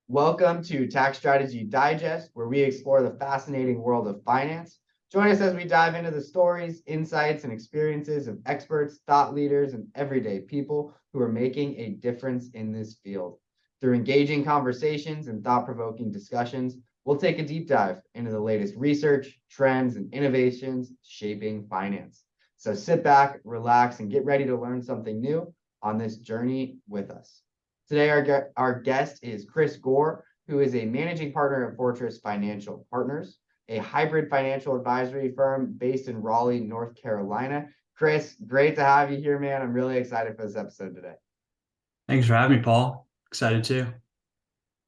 Welcome to Tax Strategy Digest, where we explore the fascinating world of finance. Join us as we dive into the stories, insights, and experiences of experts, thought leaders, and everyday people who are making a difference in this field. Through engaging conversations and thought-provoking discussions, we'll take a deep dive into the latest research, trends, and innovations shaping finance. So sit back, relax, and get ready to learn something new on this journey with us. Today, our guest is Chris Gure, who is a managing partner at Fortress Financial Partners, a hybrid financial advisory firm based in Raleigh, North Carolina. Chris, great to have you here, man. I'm really excited for this episode today. Thanks for having me, Paul. Excited too.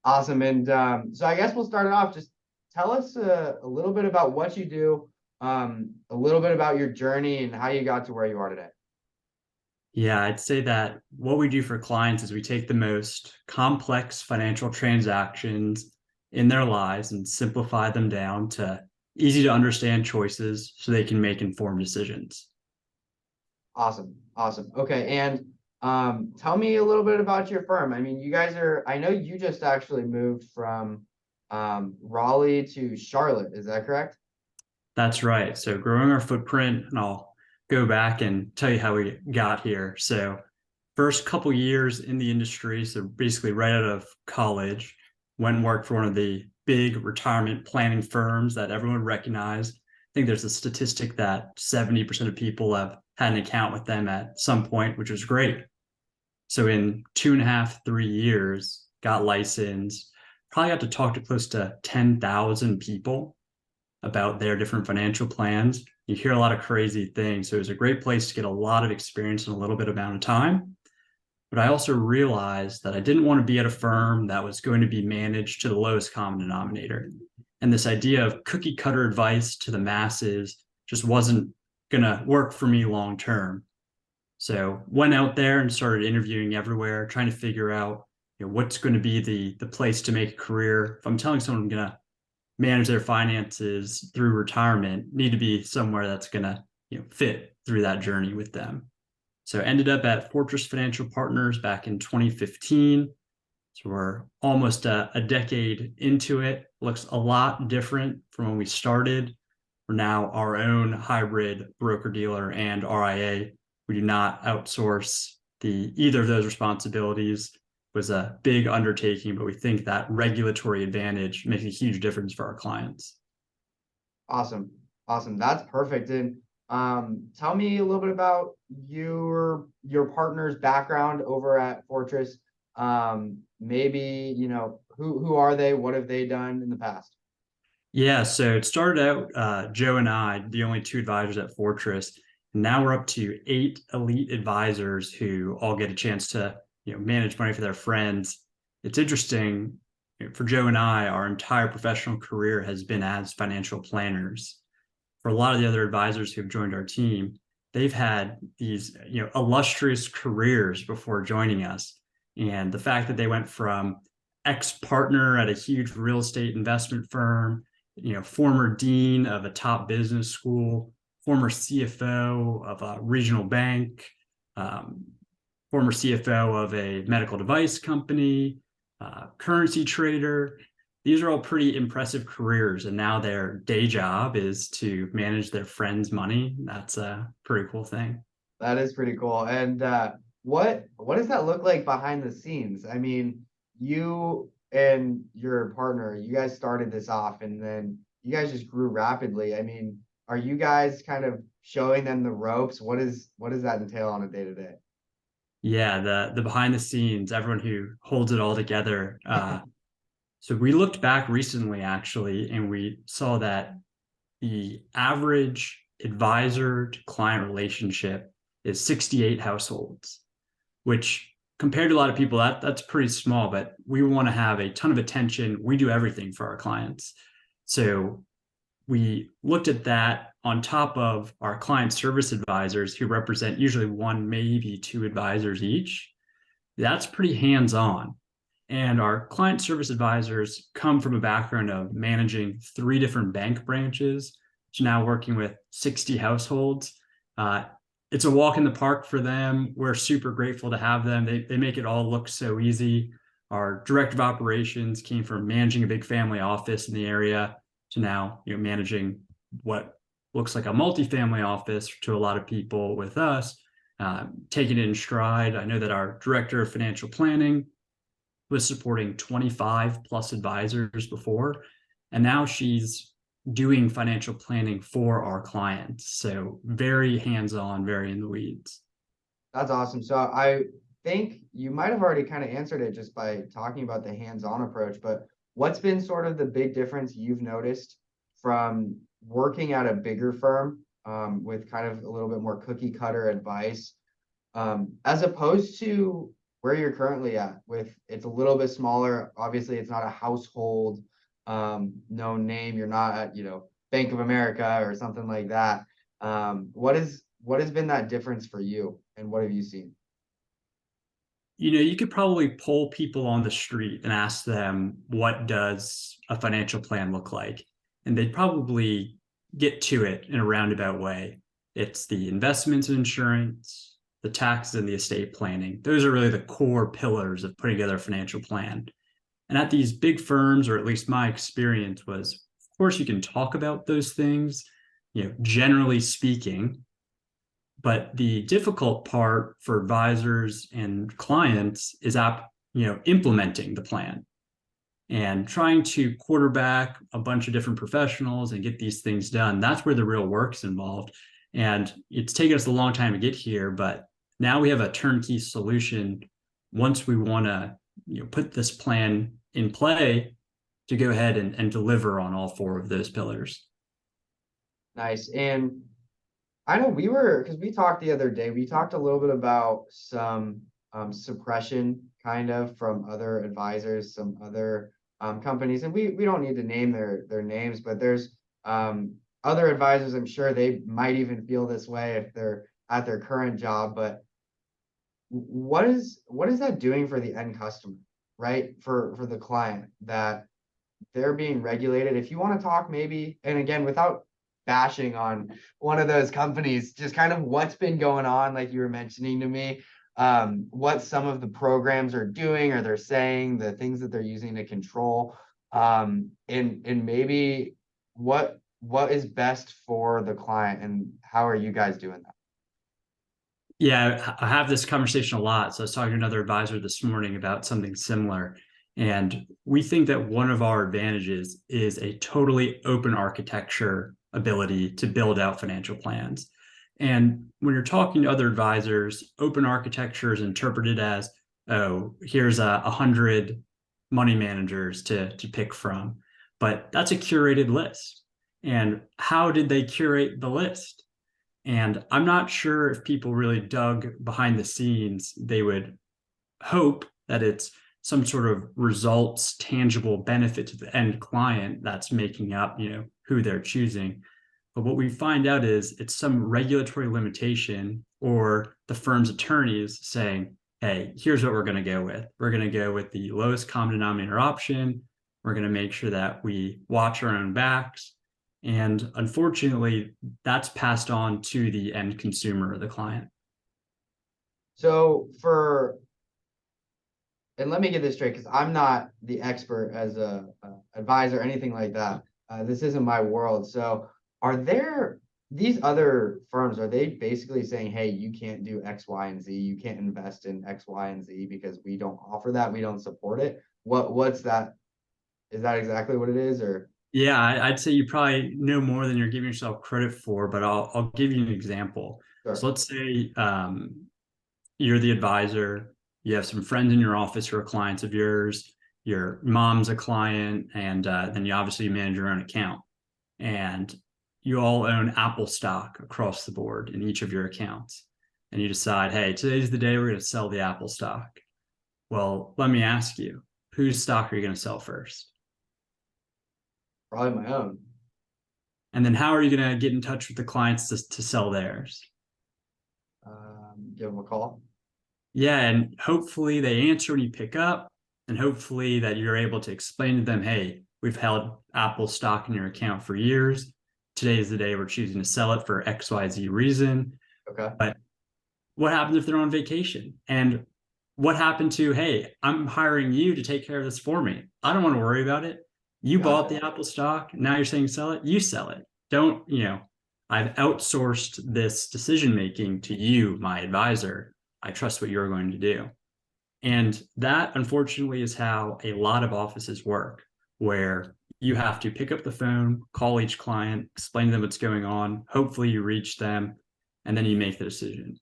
Awesome. And so I guess we'll start it off. Just tell us a little bit about what you do, a little bit about your journey and how you got to where you are today. Yeah, I'd say that what we do for clients is we take the most complex financial transactions in their lives and simplify them down to easy to understand choices so they can make informed decisions. Awesome. Awesome. Okay. And tell me a little bit about your firm. I mean, I know you just actually moved from Raleigh to Charlotte. Is that correct? That's right. So growing our footprint, and I'll go back and tell you how we got here. So first couple years in the industry, so basically right out of college, went and worked for one of the big retirement planning firms that everyone would recognize. I think there's a statistic that 70% of people have had an account with them at some point, which was great. So in 2.5, 3 years, got licensed, probably got to talk to close to 10,000 people about their different financial plans. You hear a lot of crazy things. So it was a great place to get a lot of experience in a little bit amount of time. But I also realized that I didn't want to be at a firm that was going to be managed to the lowest common denominator. And this idea of cookie cutter advice to the masses just wasn't going to work for me long term. So went out there and started interviewing everywhere, trying to figure out, what's going to be the place to make a career. If I'm telling someone I'm going to manage their finances through retirement, need to be somewhere that's going to fit through that journey with them. So ended up at Fortress Financial Partners back in 2015. So we're almost a decade into it. Looks a lot different from when we started. We're now our own hybrid broker dealer and RIA. We do not outsource either of those responsibilities. It was a big undertaking, but we think that regulatory advantage makes a huge difference for our clients. Awesome. Awesome. That's perfect. And tell me a little bit about your partner's background over at Fortress. Maybe, who are they? What have they done in the past? Yeah, so it started out Joe and I, the only two advisors at Fortress. And now we're up to 8 elite advisors who all get a chance to manage money for their friends. It's interesting. For Joe and I, our entire professional career has been as financial planners. For a lot of the other advisors who have joined our team, they've had these illustrious careers before joining us. And the fact that they went from ex-partner at a huge real estate investment firm, former dean of a top business school, former CFO of a regional bank, former CFO of a medical device company, currency trader. These are all pretty impressive careers. And now their day job is to manage their friends' money. That's a pretty cool thing. That is pretty cool. And what does that look like behind the scenes? I mean, you and your partner, you guys started this off and then you guys just grew rapidly. I mean, are you guys kind of showing them the ropes? What does that entail on a day to day? Yeah, the behind the scenes, everyone who holds it all together. So we looked back recently, actually, and we saw that the average advisor to client relationship is 68 households, which compared to a lot of people, that's pretty small, but we want to have a ton of attention. We do everything for our clients. So we looked at that on top of our client service advisors who represent usually one, maybe 2 advisors each. That's pretty hands-on. And our client service advisors come from a background of managing 3 different bank branches, so now working with 60 households. It's a walk in the park for them. We're super grateful to have them. They make it all look so easy. Our director of operations came from managing a big family office in the area to now, managing what looks like a multifamily office to a lot of people with us, taking it in stride. I know that our director of financial planning was supporting 25 plus advisors before, and now she's doing financial planning for our clients. So very hands-on, very in the weeds. That's awesome. So I think you might have already kind of answered it just by talking about the hands-on approach, but what's been sort of the big difference you've noticed from working at a bigger firm with kind of a little bit more cookie cutter advice as opposed to where you're currently at with it's a little bit smaller. Obviously, it's not a household known name. You're not at, Bank of America or something like that. What has been that difference for you and what have you seen? You could probably poll people on the street and ask them, what does a financial plan look like? And they'd probably get to it in a roundabout way. It's the investments and insurance, the taxes, and the estate planning. Those are really the core pillars of putting together a financial plan. And at these big firms, or at least my experience was, of course, you can talk about those things, generally speaking, but the difficult part for advisors and clients is implementing the plan and trying to quarterback a bunch of different professionals and get these things done. That's where the real work's involved. And it's taken us a long time to get here, but now we have a turnkey solution once we want to put this plan in play to go ahead and deliver on all four of those pillars. Nice. And I know because we talked the other day, we talked a little bit about some suppression kind of from other advisors, some other companies, and we don't need to name their names, but there's other advisors, I'm sure they might even feel this way if they're at their current job, but what is that doing for the end customer, right? For the client, that they're being regulated. If you want to talk maybe, and again, without bashing on one of those companies, just kind of what's been going on, like you were mentioning to me, what some of the programs are doing or they're saying, the things that they're using to control, and maybe what is best for the client and how are you guys doing that? Yeah, I have this conversation a lot. So I was talking to another advisor this morning about something similar. And we think that one of our advantages is a totally open architecture ability to build out financial plans. And when you're talking to other advisors, open architecture is interpreted as, oh, here's 100 money managers to pick from. But that's a curated list. And how did they curate the list? And I'm not sure if people really dug behind the scenes, they would hope that it's some sort of results, tangible benefit to the end client that's making up, who they're choosing. But what we find out is it's some regulatory limitation or the firm's attorneys saying, hey, here's what we're going to go with. We're going to go with the lowest common denominator option. We're going to make sure that we watch our own backs. And unfortunately, that's passed on to the end consumer or the client. So and let me get this straight, because I'm not the expert as a advisor, anything like that. This isn't my world. So are there these other firms, are they basically saying, hey, you can't do X, Y, and Z, you can't invest in X, Y, and Z because we don't offer that, we don't support it? What's that? Is that exactly what it is? Or yeah, I'd say you probably know more than you're giving yourself credit for, but I'll give you an example. sure. So let's say you're the advisor, you have some friends in your office who are clients of yours, your mom's a client, and then you obviously manage your own account. And you all own Apple stock across the board in each of your accounts. And you decide, hey, today's the day we're going to sell the Apple stock. Well, let me ask you, whose stock are you going to sell first? Probably my own. And then how are you going to get in touch with the clients to sell theirs? Give them a call. Yeah, and hopefully they answer when you pick up, and hopefully that you're able to explain to them, hey, we've held Apple stock in your account for years. Today is the day we're choosing to sell it for XYZ reason. Okay. But what happens if they're on vacation? And what happened to, hey, I'm hiring you to take care of this for me. I don't want to worry about it. You bought Gotcha. the Apple stock. Now you're saying sell it. You sell it. Don't, I've outsourced this decision making to you, my advisor. I trust what you're going to do. And that, unfortunately, is how a lot of offices work, where you have to pick up the phone, call each client, explain to them what's going on. Hopefully, you reach them, and then you make the decision.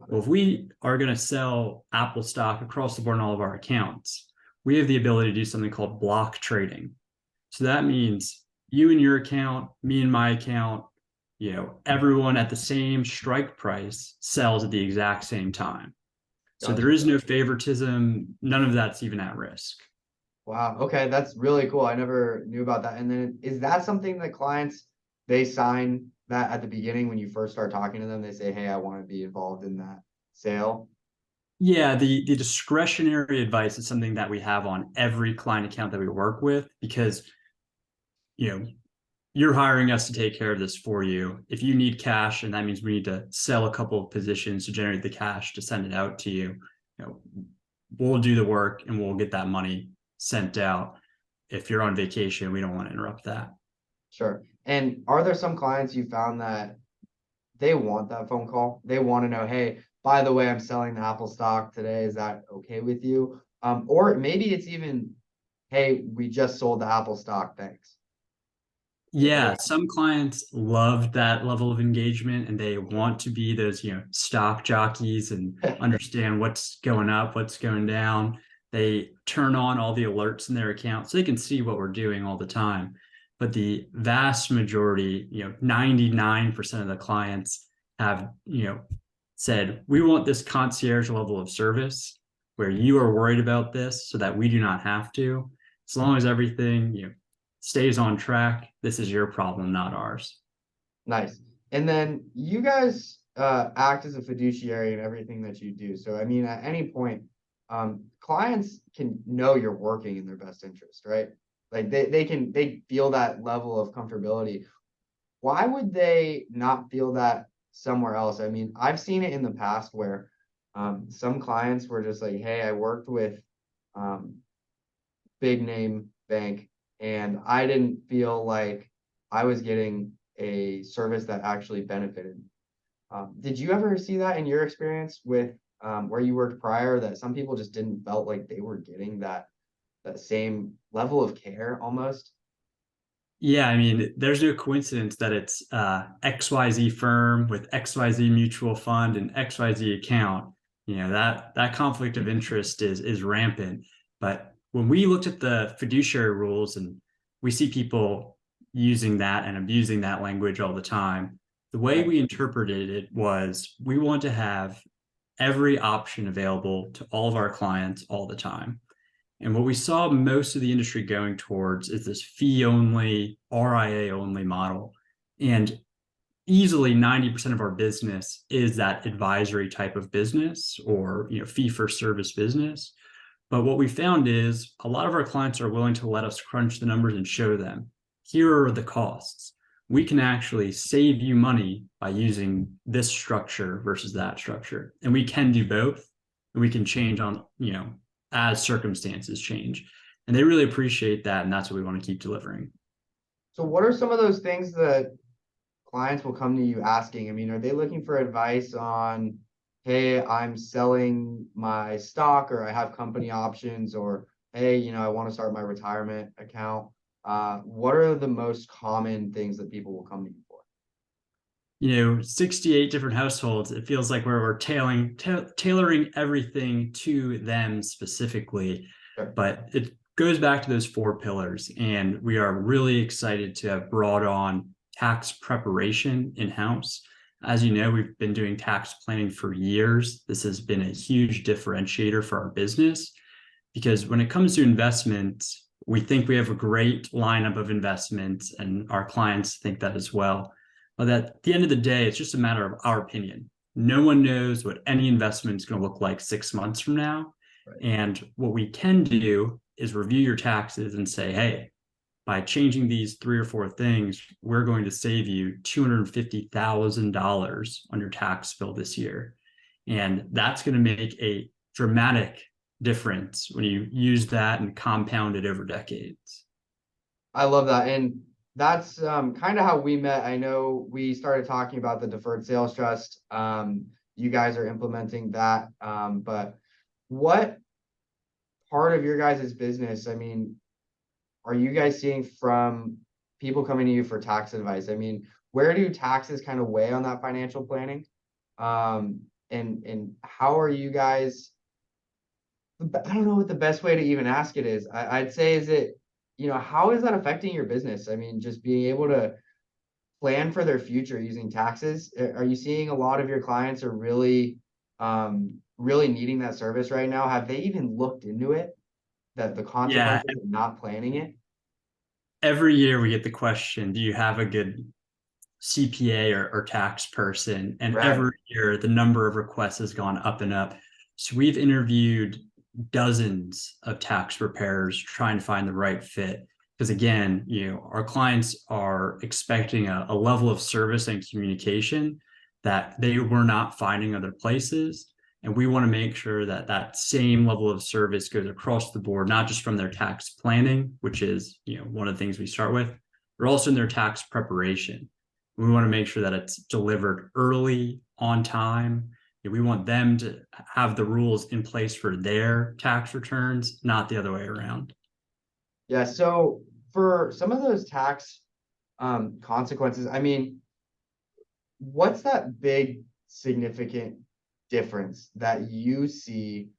Well, if we are going to sell Apple stock across the board in all of our accounts, we have the ability to do something called block trading. So that means you and your account, me and my account, everyone at the same strike price sells at the exact same time. So there Gotcha. is no favoritism. None of that's even at risk. Wow. Okay, that's really cool. I never knew about that. And then is that something that clients they sign that at the beginning when you first start talking to them, they say, "Hey, I want to be involved in that sale." Yeah, the discretionary advice is something that we have on every client account that we work with, because you know you're hiring us to take care of this for you. If you need cash, and that means we need to sell a couple of positions to generate the cash to send it out to you, we'll do the work and we'll get that money sent out. If you're on vacation, we don't want to interrupt that. Sure. And are there some clients you found that they want that phone call? They want to know, "Hey, by the way, I'm selling the Apple stock today. Is that okay with you?" Or maybe it's even, "Hey, we just sold the Apple stock. Thanks." Yeah, some clients love that level of engagement and they want to be those, stock jockeys and understand what's going up, what's going down. They turn on all the alerts in their account so they can see what we're doing all the time. But the vast majority, 99% of the clients have, said, we want this concierge level of service where you are worried about this so that we do not have to. As long as everything, stays on track, this is your problem, not ours. Nice. And then you guys act as a fiduciary in everything that you do. So I mean, at any point, clients can know you're working in their best interest, right? Like they feel that level of comfortability. Why would they not feel that somewhere else? I mean, I've seen it in the past where some clients were just like, "Hey, I worked with um, big name bank, and I didn't feel like I was getting a service that actually benefited." Did you ever see that in your experience with where you worked prior, that some people just didn't felt like they were getting that same level of care almost? Yeah, I mean, there's no coincidence that it's XYZ firm with XYZ mutual fund and XYZ account. That conflict of interest is rampant. But when we looked at the fiduciary rules and we see people using that and abusing that language all the time, the way Right. we interpreted it was we want to have every option available to all of our clients all the time. And what we saw most of the industry going towards is this fee only, RIA only model. And easily 90% of our business is that advisory type of business, or fee for service business. But what we found is a lot of our clients are willing to let us crunch the numbers and show them, here are the costs. We can actually save you money by using this structure versus that structure. And we can do both. And we can change on, as circumstances change. And they really appreciate that. And that's what we want to keep delivering. So what are some of those things that clients will come to you asking? I mean, are they looking for advice on, "Hey, I'm selling my stock," or "I have company options," or, "Hey, I want to start my retirement account." What are the most common things that people will come to you for? 68 different households. It feels like we're tailoring everything to them specifically. Sure. But it goes back to those four pillars. And we are really excited to have brought on tax preparation in-house. As you know, we've been doing tax planning for years. This has been a huge differentiator for our business, because when it comes to investments, we think we have a great lineup of investments, and our clients think that as well. But at the end of the day, it's just a matter of our opinion. No one knows what any investment is going to look like 6 months from now. Right. And what we can do is review your taxes and say, hey, by changing these three or four things, we're going to save you $250,000 on your tax bill this year. And that's going to make a dramatic difference when you use that and compound it over decades. I love that. And that's kind of how we met. I know we started talking about the Deferred Sales Trust. You guys are implementing that. But what part of your guys' business, I mean, are you guys seeing from people coming to you for tax advice? I mean, where do taxes kind of weigh on that financial planning? And how are you guys? I don't know what the best way to even ask it is. I'd say, is it, how is that affecting your business? I mean, just being able to plan for their future using taxes. Are you seeing a lot of your clients are really needing that service right now? Have they even looked into it? That the Yeah, consequences of not planning it? every year we get the question, do you have a good CPA or tax person? And Right. every year the number of requests has gone up and up. So we've interviewed dozens of tax preparers trying to find the right fit. Because again, our clients are expecting a level of service and communication that they were not finding other places. And we want to make sure that that same level of service goes across the board, not just from their tax planning, which is, one of the things we start with, but also in their tax preparation. We want to make sure that it's delivered early, on time. We want them to have the rules in place for their tax returns, not the other way around. Yeah. So for some of those tax consequences, I mean, what's that big significant difference that you see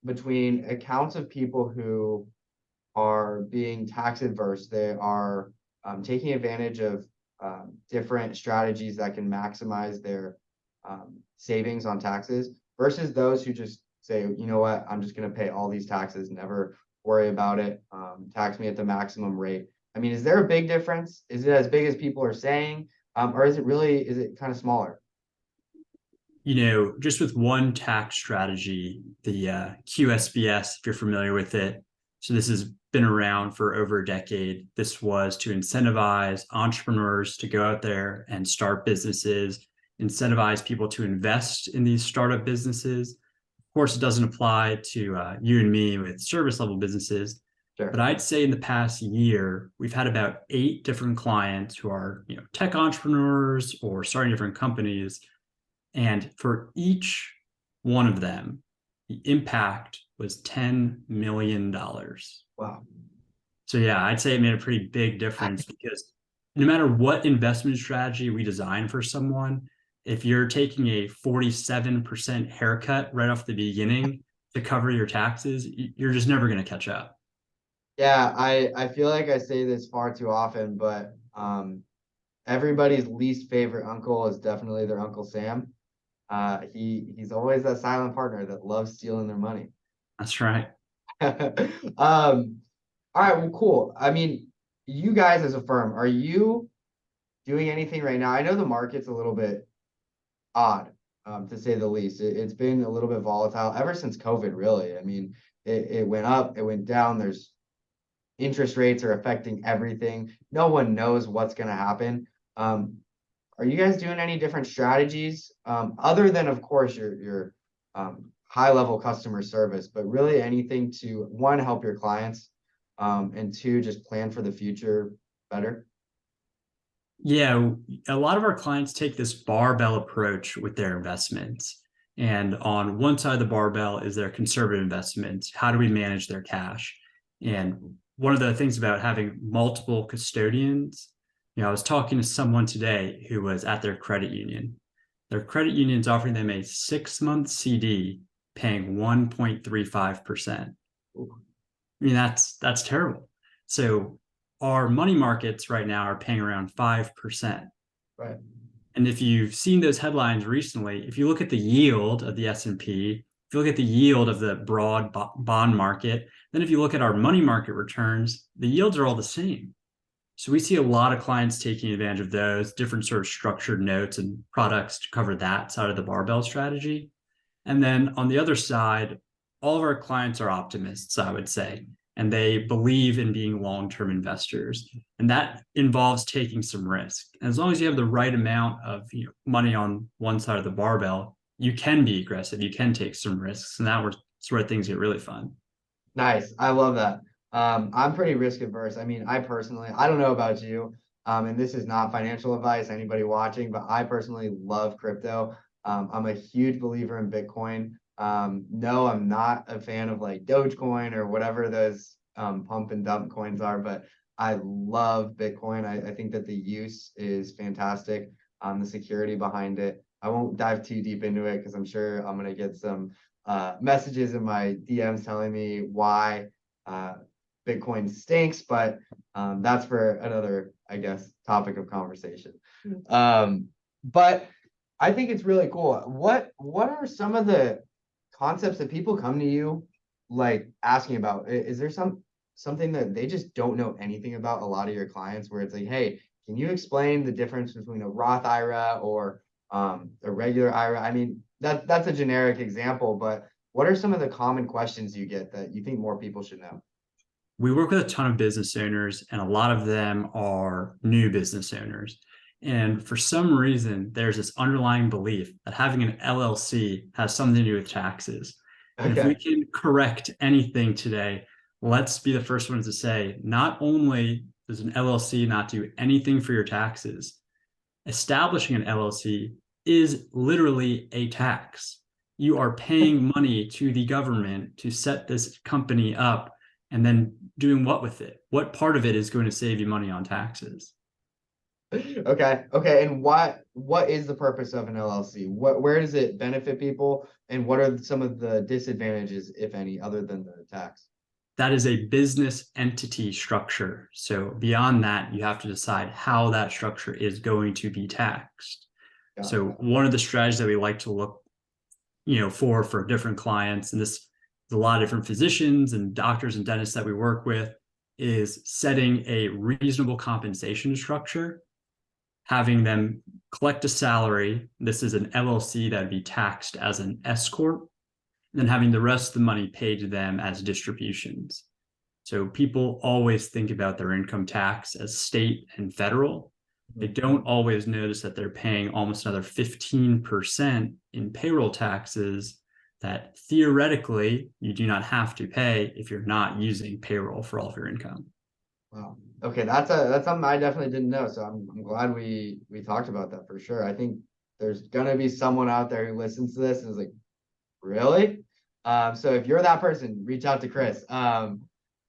between accounts of people who are being tax adverse? They are taking advantage of different strategies that can maximize their savings on taxes versus those who just say, you know what, I'm just going to pay all these taxes, never worry about it, tax me at the maximum rate. I mean, is there a big difference? Is it as big as people are saying? Or is it kind of smaller? Just with one tax strategy, the QSBS, if you're familiar with it. So this has been around for over a decade. This was to incentivize entrepreneurs to go out there and start businesses, incentivize people to invest in these startup businesses. Of course, it doesn't apply to you and me with service level businesses. Sure. But I'd say in the past year, we've had about 8 different clients who are, tech entrepreneurs or starting different companies. And for each one of them, the impact was $10 million. Wow. So yeah, I'd say it made a pretty big difference because no matter what investment strategy we design for someone, if you're taking a 47% haircut right off the beginning to cover your taxes, you're just never going to catch up. Yeah, I feel like I say this far too often, but everybody's least favorite uncle is definitely their Uncle Sam. He's always that silent partner that loves stealing their money. That's right. All right, well, cool. I mean, you guys as a firm, are you doing anything right now? I know the market's a little bit odd, to say the least. It's been a little bit volatile ever since COVID, really. I mean, it went up, it went down. There's interest rates are affecting everything. No one knows what's going to happen. Are you guys doing any different strategies other than, of course, your high level customer service, but really anything to, one, help your clients, and two, just plan for the future better? Yeah, a lot of our clients take this barbell approach with their investments. And on one side of the barbell is their conservative investments. How do we manage their cash? And one of the things about having multiple custodians, I was talking to someone today who was at their credit union. Their credit union's offering them a 6-month CD paying 1.35%. I mean, that's terrible. So our money markets right now are paying around 5%. Right. And if you've seen those headlines recently, if you look at the yield of the S&P, if you look at the yield of the broad bond market, then if you look at our money market returns, the yields are all the same. So we see a lot of clients taking advantage of those different sort of structured notes and products to cover that side of the barbell strategy. And then on the other side, all of our clients are optimists, I would say, and they believe in being long-term investors. And that involves taking some risk. And as long as you have the right amount of money on one side of the barbell, you can be aggressive, you can take some risks, and that's where things get really fun. Nice. I love that. I'm pretty risk averse. I mean, I personally, I don't know about you, and this is not financial advice, anybody watching, but I personally love crypto. I'm a huge believer in Bitcoin. No, I'm not a fan of like Dogecoin or whatever those pump and dump coins are, but I love Bitcoin. I think that the use is fantastic. The security behind it. I won't dive too deep into it because I'm sure I'm gonna get some messages in my DMs telling me why uh, Bitcoin stinks, but that's for another, I guess, topic of conversation. But I think it's really cool. What are some of the concepts that people come to you like asking about? Is there something that they just don't know anything about? A lot of your clients where it's like, hey, can you explain the difference between a Roth IRA or a regular IRA? I mean, that's a generic example, but what are some of the common questions you get that you think more people should know? We work with a ton of business owners, and a lot of them are new business owners. And for some reason, there's this underlying belief that having an LLC has something to do with taxes. And if we Okay. can correct anything today, let's be the first ones to say, not only does an LLC not do anything for your taxes, establishing an LLC is literally a tax. You are paying money to the government to set this company up and then doing what with it? What part of it is going to save you money on taxes? Okay. Okay. And what is the purpose of an LLC? Where does it benefit people? And what are some of the disadvantages, if any, other than the tax? That is a business entity structure. So beyond that, you have to decide how that structure is going to be taxed. So Gotcha. one of the strategies that we like to look, for different clients, and this is a lot of different physicians and doctors and dentists that we work with, is setting a reasonable compensation structure, having them collect a salary. This is an LLC that would be taxed as an S corp, and then having the rest of the money paid to them as distributions. So people always think about their income tax as state and federal. They don't always notice that they're paying almost another 15% in payroll taxes that theoretically you do not have to pay if you're not using payroll for all of your income. Wow. Okay, that's something I definitely didn't know. So I'm glad we talked about that for sure. I think there's gonna be someone out there who listens to this and is like, really? So if you're that person, reach out to Chris.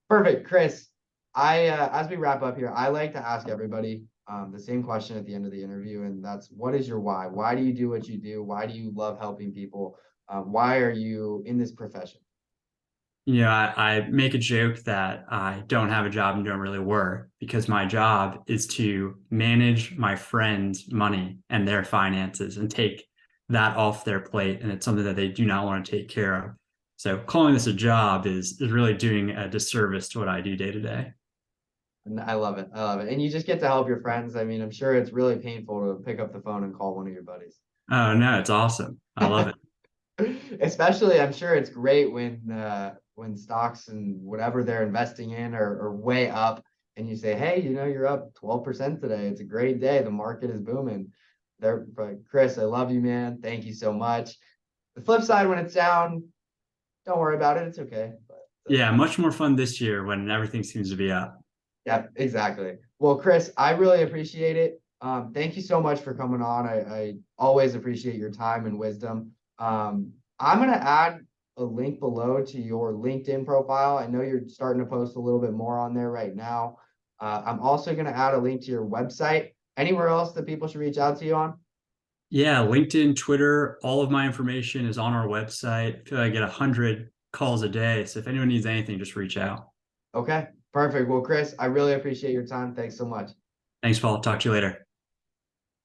Perfect, Chris. As we wrap up here, I like to ask everybody the same question at the end of the interview, and that's what is your why? Why do you do what you do? Why do you love helping people? Why are you in this profession? I make a joke that I don't have a job and don't really work because my job is to manage my friends' money and their finances and take that off their plate. And it's something that they do not want to take care of. So calling this a job is really doing a disservice to what I do day to day. And I love it. I love it. And you just get to help your friends. I mean, I'm sure it's really painful to pick up the phone and call one of your buddies. Oh no, it's awesome. I love it. Especially, I'm sure it's great when stocks and whatever they're investing in are way up, and you say, "Hey, you're up 12% today. It's a great day. The market is booming." They're like, Chris, I love you, man. Thank you so much. The flip side, when it's down, don't worry about it. It's okay. Yeah, much more fun this year when everything seems to be up. Yeah, exactly. Well, Chris, I really appreciate it. Thank you so much for coming on. I always appreciate your time and wisdom. I'm going to add a link below to your LinkedIn profile. I know you're starting to post a little bit more on there right now. I'm also going to add a link to your website. Anywhere else that people should reach out to you on? Yeah, LinkedIn, Twitter, all of my information is on our website. I feel like I get 100 calls a day. So if anyone needs anything, just reach out. Okay, perfect. Well, Chris, I really appreciate your time. Thanks so much. Thanks, Paul. Talk to you later.